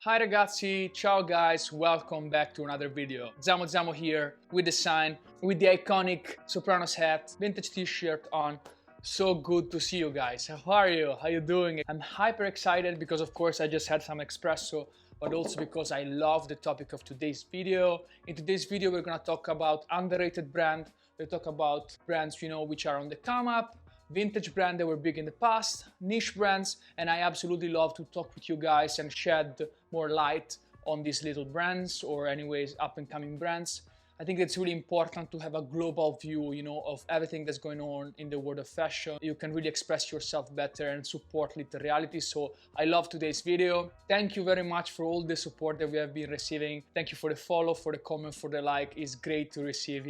Hi ragazzi, ciao guys, welcome back to another video. Zamo here with the sign, with the iconic Sopranos hat, vintage t-shirt on. So good to see you guys. How are you? How you doing? I'm hyper excited because of course I just had some espresso, but also because I love the topic of today's video. In today's video we're gonna talk about underrated brand. We'll talk about brands, which are on the come up, vintage brands that were big in the past, niche brands, and I absolutely love to talk with you guys and shed more light on these little brands or anyways up and coming brands. I think it's really important to have a global view, of everything that's going on in the world of fashion. You can really express yourself better and support little reality. So I love today's video. Thank you very much for all the support that we have been receiving. Thank you for the follow, for the comment, for the like. It's great to receive,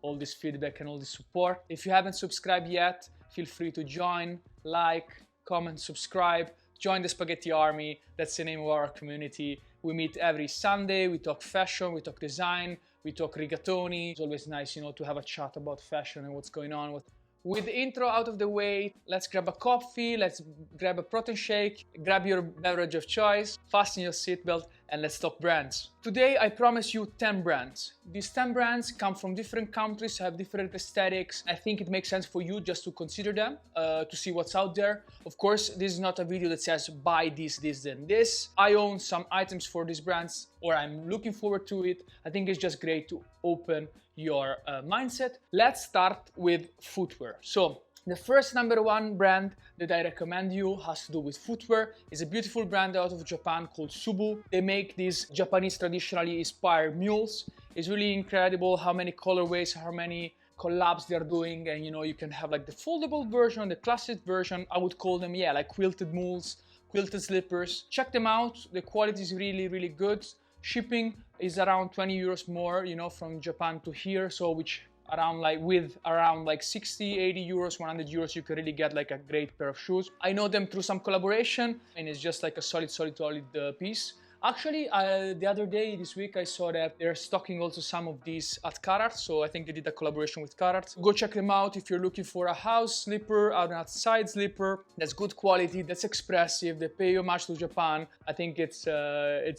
all this feedback and all this support. If you haven't subscribed yet, feel free to join, like, comment, subscribe. Join the Spaghetti Army. That's the name of our community. We meet every Sunday. We talk fashion, we talk design, we talk rigatoni. It's always nice, to have a chat about fashion and what's going on. With the intro out of the way, let's grab a coffee, let's grab a protein shake, grab your beverage of choice, fasten your seatbelt, and let's talk brands. Today, I promise you 10 brands. These 10 brands come from different countries, have different aesthetics. I think it makes sense for you just to consider them, to see what's out there. Of course, this is not a video that says buy this, then this. I own some items for these brands, or I'm looking forward to it. I think it's just great to open your mindset. Let's start with footwear. So the first number one brand that I recommend you has to do with footwear. It's a beautiful brand out of Japan called Subu. They make these Japanese traditionally inspired mules. It's really incredible how many colorways, how many collabs they're doing, and you can have like the foldable version, the classic version. I would call them, like quilted mules, quilted slippers. Check them out. The quality is really good. Shipping is around 20 euros more, from Japan to here. So which around like 60, 80 euros, 100 euros, you can really get like a great pair of shoes. I know them through some collaboration and it's just like a solid piece. Actually, the other day, this week, I saw that they're stocking also some of these at Carhartt. So I think they did a collaboration with Carhartt. Go check them out if you're looking for a house slipper, an outside slipper that's good quality, that's expressive, they pay homage to Japan. I think it's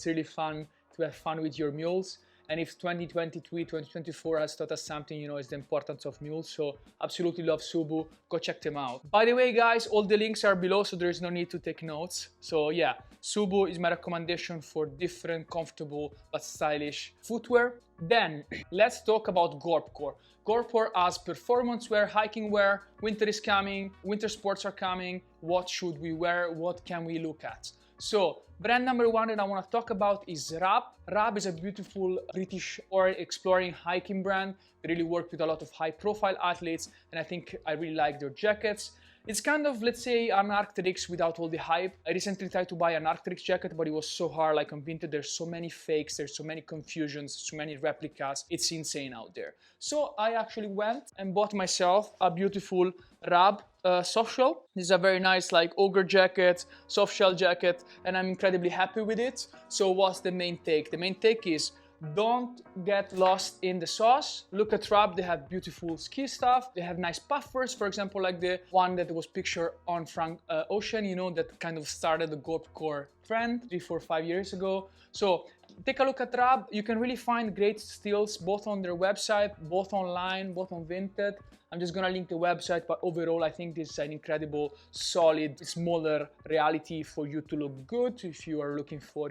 really fun to have fun with your mules. And if 2023, 2024 has taught us something, is the importance of mules. So absolutely love Subu. Go check them out. By the way, guys, all the links are below, so there is no need to take notes. So yeah, Subu is my recommendation for different, comfortable, but stylish footwear. Then let's talk about Gorpcore. Gorpcore has performance wear, hiking wear. Winter is coming, winter sports are coming. What should we wear? What can we look at? So brand number one that I want to talk about is Rab. Rab is a beautiful British or exploring hiking brand. They really work with a lot of high profile athletes, and I think I really like their jackets. It's kind of, let's say, an Arc'teryx without all the hype. I recently tried to buy an Arc'teryx jacket, but it was so hard, like on Vinted. There's so many fakes, there's so many confusions, so many replicas. It's insane out there. So I actually went and bought myself a beautiful Rab soft shell. This is a very nice like ogre jacket, soft shell jacket, and I'm incredibly happy with it. So what's the main take? The main take is don't get lost in the sauce. Look at Rab, they have beautiful ski stuff. They have nice puffers, for example, like the one that was pictured on Frank Ocean, that kind of started the Gorpcore trend 3, 4, 5 years ago. So take a look at Rab. You can really find great steals both on their website, both online, both on Vinted. I'm just gonna link the website, but overall I think this is an incredible, solid, smaller reality for you to look good if you are looking for,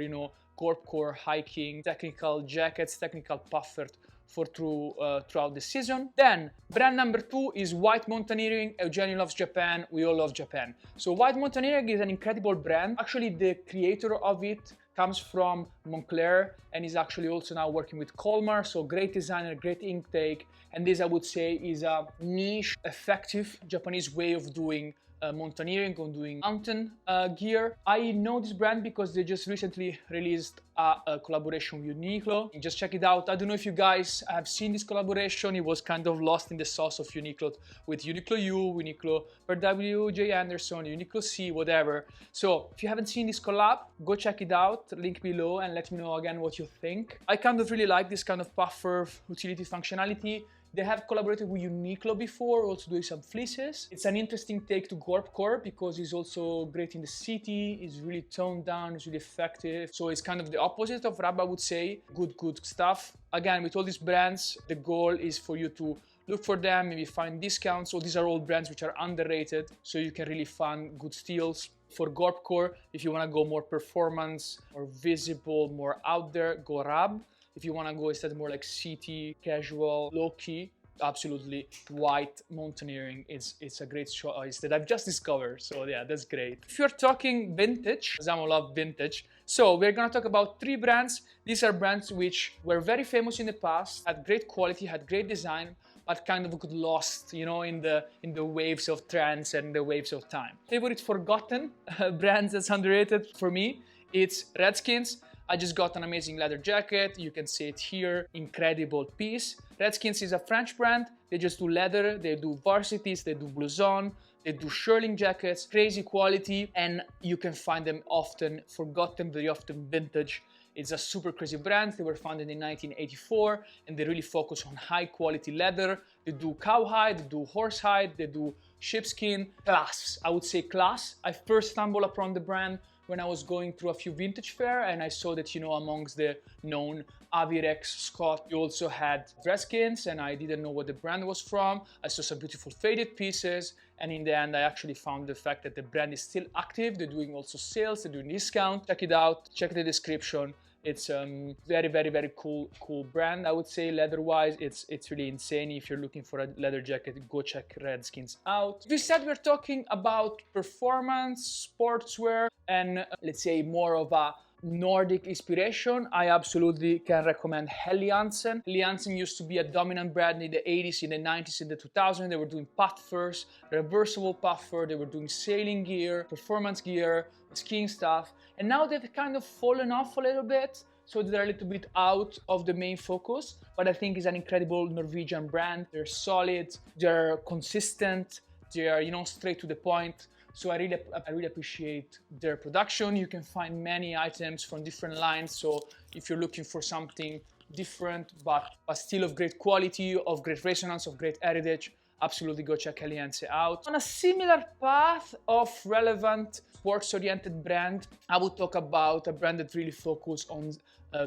Gorpcore hiking, technical jackets, technical puffer throughout the season. Then brand number two is White Mountaineering. Eugenio loves Japan, we all love Japan. So White Mountaineering is an incredible brand. Actually, the creator of it comes from Montclair and is actually also now working with Colmar. So great designer, great intake. And this I would say is a niche, effective Japanese way of doing mountaineering, on doing mountain gear. I know this brand because they just recently released a collaboration with Uniqlo. Just check it out. I don't know if you guys have seen this collaboration. It was kind of lost in the sauce of Uniqlo with Uniqlo U, Uniqlo per W.J. Anderson, Uniqlo C, whatever. So if you haven't seen this collab, go check it out. Link below and let me know again what you think. I kind of really like this kind of puffer utility functionality. They have collaborated with Uniqlo before, also doing some fleeces. It's an interesting take to Gorpcore because it's also great in the city, it's really toned down, it's really effective. So it's kind of the opposite of Rab, I would say. Good stuff. Again, with all these brands, the goal is for you to look for them, maybe find discounts. So these are all brands which are underrated, so you can really find good steals. For Gorpcore, if you want to go more performance, more visible, more out there, go Rab. If you want to go instead more like city, casual, low-key, absolutely white mountaineering it's a great choice that I've just discovered. So yeah, that's great. If you're talking vintage, Zamo love vintage. So we're gonna talk about 3 brands. These are brands which were very famous in the past, had great quality, had great design, but kind of got lost, you know, in the waves of trends and the waves of time. Favorite forgotten brands that's underrated for me, it's Redskins. I just got an amazing leather jacket. You can see it here, incredible piece. Redskins is a French brand. They just do leather, they do varsities, they do blouson, they do shearling jackets, crazy quality, and you can find them often forgotten, very often vintage. It's a super crazy brand. They were founded in 1984 and they really focus on high quality leather. They do cowhide, they do horsehide, they do sheepskin. Class, I would say class. I first stumbled upon the brand when I was going through a few vintage fair and I saw that, you know, amongst the known Avirex, Scott, you also had Redskins and I didn't know what the brand was from. I saw some beautiful faded pieces and in the end I actually found the fact that the brand is still active. They're doing also sales, they're doing discount. Check it out, check the description. It's very cool brand. I would say leather-wise, it's really insane. If you're looking for a leather jacket, go check Redskins out. We said we're talking about performance, sportswear, and let's say more of a Nordic inspiration. I absolutely can recommend Helly Hansen. Helly Hansen used to be a dominant brand in the 80s, in the 90s, in the 2000s. They were doing puffers, reversible puffer. They were doing sailing gear, performance gear, skiing stuff. And now they've kind of fallen off a little bit. So they're a little bit out of the main focus. But I think it's an incredible Norwegian brand. They're solid, they're consistent, they're, you know, straight to the point. So I really appreciate their production. You can find many items from different lines. So if you're looking for something different, but still of great quality, of great resonance, of great heritage, absolutely go check Helly Hansen out. On a similar path of relevant sports-oriented brand, I would talk about a brand that really focuses on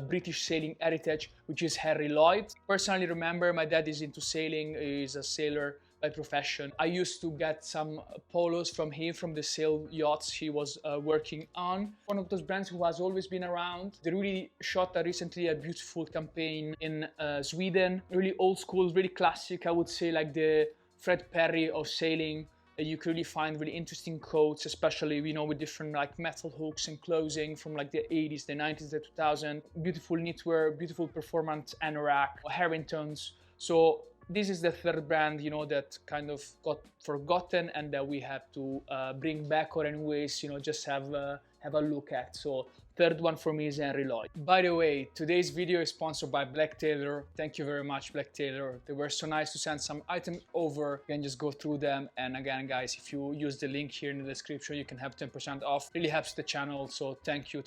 British sailing heritage, which is Henry Lloyd. Personally, remember, my dad is into sailing, he's a sailor by profession. I used to get some polos from him from the sail yachts he was working on. One of those brands who has always been around. They really shot recently a beautiful campaign in Sweden. Really old school, really classic, I would say, like the Fred Perry of sailing. You can really find really interesting coats, especially, you know, with different like metal hooks and clothing from like the 80s, the 90s, the 2000s. Beautiful knitwear, beautiful performance anorak, Harringtons. So this is the third brand, you know, that kind of got forgotten and that we have to bring back, or anyways, you know, just have a look at. So third one for me is Henry Lloyd. By the way, today's video is sponsored by BLACKTAILOR. Thank you very much, BLACKTAILOR. They were so nice to send some items over. You can just go through them. And again, guys, if you use the link here in the description, you can have 10% off. Really helps the channel. So thank you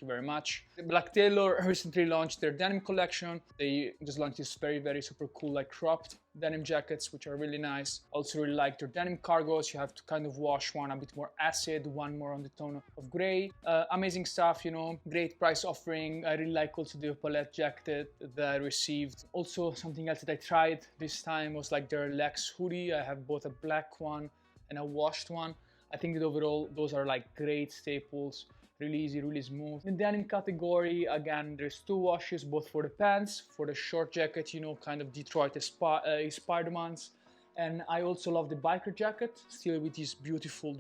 very much. BLACKTAILOR recently launched their denim collection. They just launched this very super cool, like cropped denim jackets, which are really nice. Also really like their denim cargos. You have to kind of wash one a bit more acid, one more on the tone of gray. Amazing stuff, you know, great price offering. I really like also the palette jacket that I received. Also something else that I tried this time was like their Lex hoodie. I have both a black one and a washed one. I think that overall those are like great staples. Really easy, really smooth. In the denim category, again, there's 2 washes, both for the pants, for the short jacket, you know, kind of Detroit Spider-Man's. And I also love the biker jacket, still with this beautiful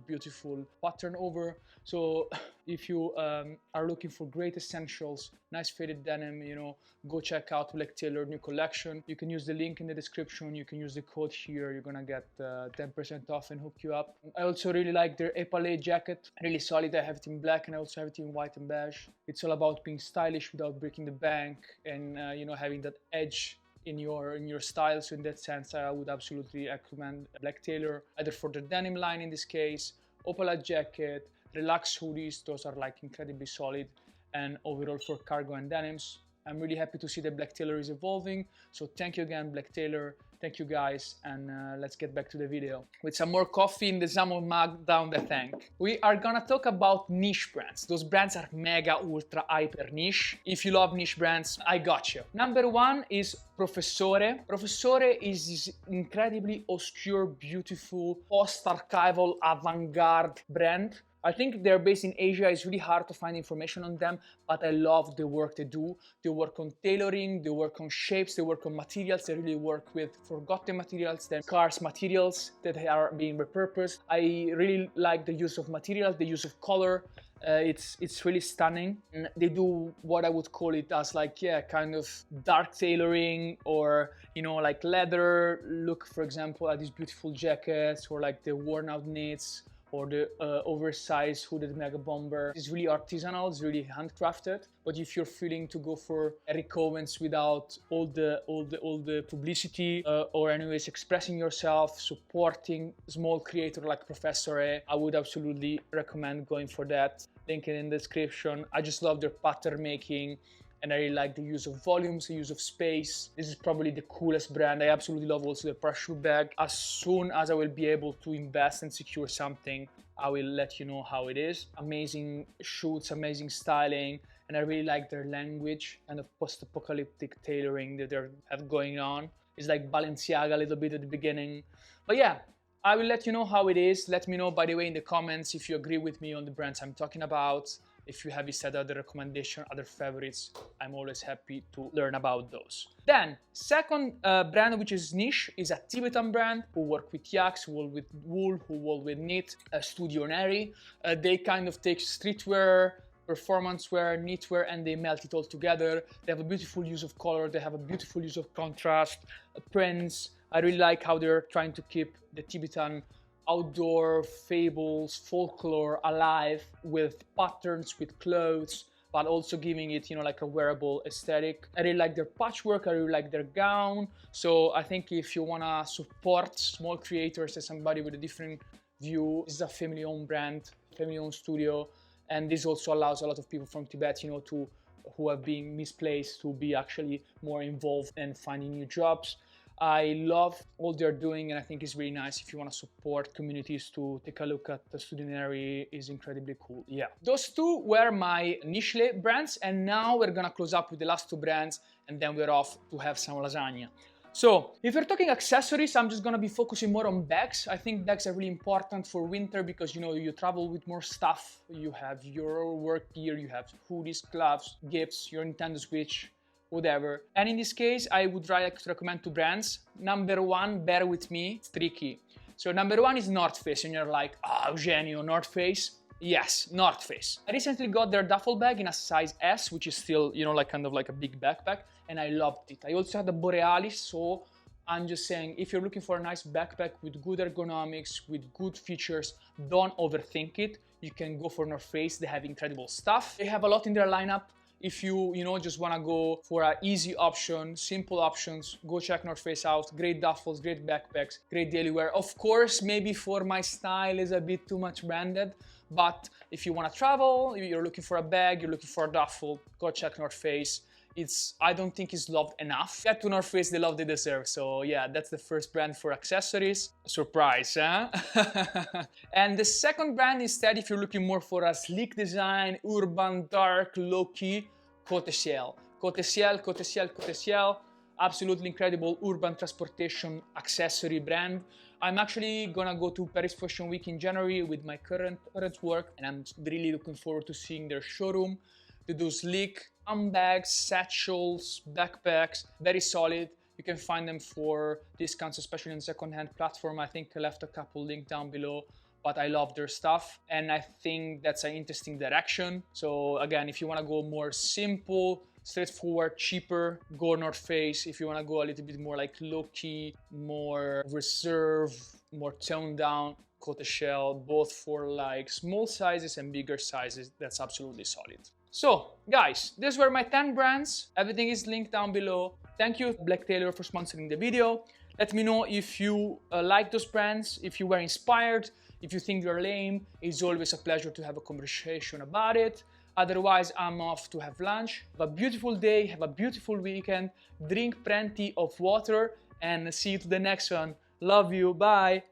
pattern over. So if you are looking for great essentials, nice faded denim, you know, go check out BLACKTAILOR new collection. You can use the link in the description. You can use the code here. You're gonna get 10% off and hook you up. I also really like their epaulet jacket, really solid. I have it in black and I also have it in white and beige. It's all about being stylish without breaking the bank and you know, having that edge in your style. So in that sense, I would absolutely recommend BLACKTAILOR, either for the denim line in this case, opalite jacket, relaxed hoodies. Those are like incredibly solid. And overall for cargo and denims, I'm really happy to see that BLACKTAILOR is evolving. So thank you again, BLACKTAILOR. Thank you guys, and let's get back to the video. With some more coffee in the Zamo mug down the tank. We are gonna talk about niche brands. Those brands are mega, ultra, hyper niche. If you love niche brands, I got you. Number one is Professore. Professore is this incredibly obscure, beautiful, post-archival, avant-garde brand. I think they're based in Asia. It's really hard to find information on them, but I love the work they do. They work on tailoring, they work on shapes, they work on materials. They really work with forgotten materials, then scarce materials that are being repurposed. I really like the use of materials, the use of color. It's really stunning. And they do what I would call it as like, yeah, kind of dark tailoring, or, you know, like leather. Look, for example, at these beautiful jackets, or like the worn out knits, or the oversized hooded mega bomber. It's really artisanal, it's really handcrafted. But if you're feeling to go for Eric Owens without all the publicity, or anyways expressing yourself, supporting small creator like Professore, I would absolutely recommend going for that. Link it in the description. I just love their pattern making, and I really like the use of volumes, the use of space. This is probably the coolest brand. I absolutely love also the parachute bag. As soon as I will be able to invest and secure something, I will let you know how it is. Amazing shoots, amazing styling, and I really like their language and the post-apocalyptic tailoring that they have going on. It's like Balenciaga a little bit at the beginning. But yeah, I will let you know how it is. Let me know, by the way, in the comments if you agree with me on the brands I'm talking about. If you have said other recommendation, other favorites, I'm always happy to learn about those. Then, second brand which is niche is a Tibetan brand who work with yaks, who work with wool, who work with knit, Studio Neri. They kind of take streetwear, performance wear, knitwear, and they melt it all together. They have a beautiful use of color, they have a beautiful use of contrast, prints. I really like how they're trying to keep the Tibetan outdoor fables, folklore alive with patterns, with clothes, but also giving it, you know, like a wearable aesthetic. I really like their patchwork, I really like their gown. So I think if you wanna support small creators as somebody with a different view, this is a family-owned brand, family-owned studio, and this also allows a lot of people from Tibet, you know, who have been misplaced to be actually more involved and finding new jobs. I love all they're doing, and I think it's really nice if you want to support communities to take a look at the Studio Neri. Is incredibly cool. Yeah, those two were my niche brands, and now we're gonna close up with the last two brands, and then we're off to have some lasagna. So if you're talking accessories, I'm just gonna be focusing more on bags. I think bags are really important for winter because, you know, you travel with more stuff. You have your work gear, you have hoodies, gloves, gifts, your Nintendo Switch, whatever. And in this case, I would like to recommend two brands. Number one, bear with me, it's tricky. So number one is North Face, and you're like, Eugenio, North Face? Yes, North Face. I recently got their duffel bag in a size S, which is still, you know, like kind of like a big backpack, and I loved it. I also had the Borealis, so I'm just saying, if you're looking for a nice backpack with good ergonomics, with good features, don't overthink it. You can go for North Face, they have incredible stuff. They have a lot in their lineup. If you just want to go for an easy option, simple options, go check North Face out. Great duffels, great backpacks, great daily wear. Of course, maybe for my style is a bit too much branded, but if you want to travel, you're looking for a bag, you're looking for a duffel, go check North Face. I don't think it's loved enough. Get to North Face the love they deserve. So yeah, that's the first brand for accessories. Surprise, huh? And the second brand instead, if you're looking more for a sleek design, urban, dark, low-key, Côte Ciel. Côte Ciel, Côte Ciel, Côte Ciel. Absolutely incredible urban transportation accessory brand. I'm actually gonna go to Paris Fashion Week in January with my current work, and I'm really looking forward to seeing their showroom. They do sleek handbags, satchels, backpacks, very solid. You can find them for discounts, especially on the second-hand platform. I think I left a couple linked down below, but I love their stuff, and I think that's an interesting direction. So again, if you want to go more simple, straightforward, cheaper, go North Face. If you want to go a little bit more like low-key, more reserved, more toned down, Côte Ciel, both for like small sizes and bigger sizes. That's absolutely solid. So guys, these were my 10 brands. Everything is linked down below. Thank you BLACKTAILOR for sponsoring the video. Let me know if you like those brands, if you were inspired, if you think they're lame. It's always a pleasure to have a conversation about it. Otherwise, I'm off to have lunch. Have a beautiful day, have a beautiful weekend, drink plenty of water, and see you to the next one. Love you, bye!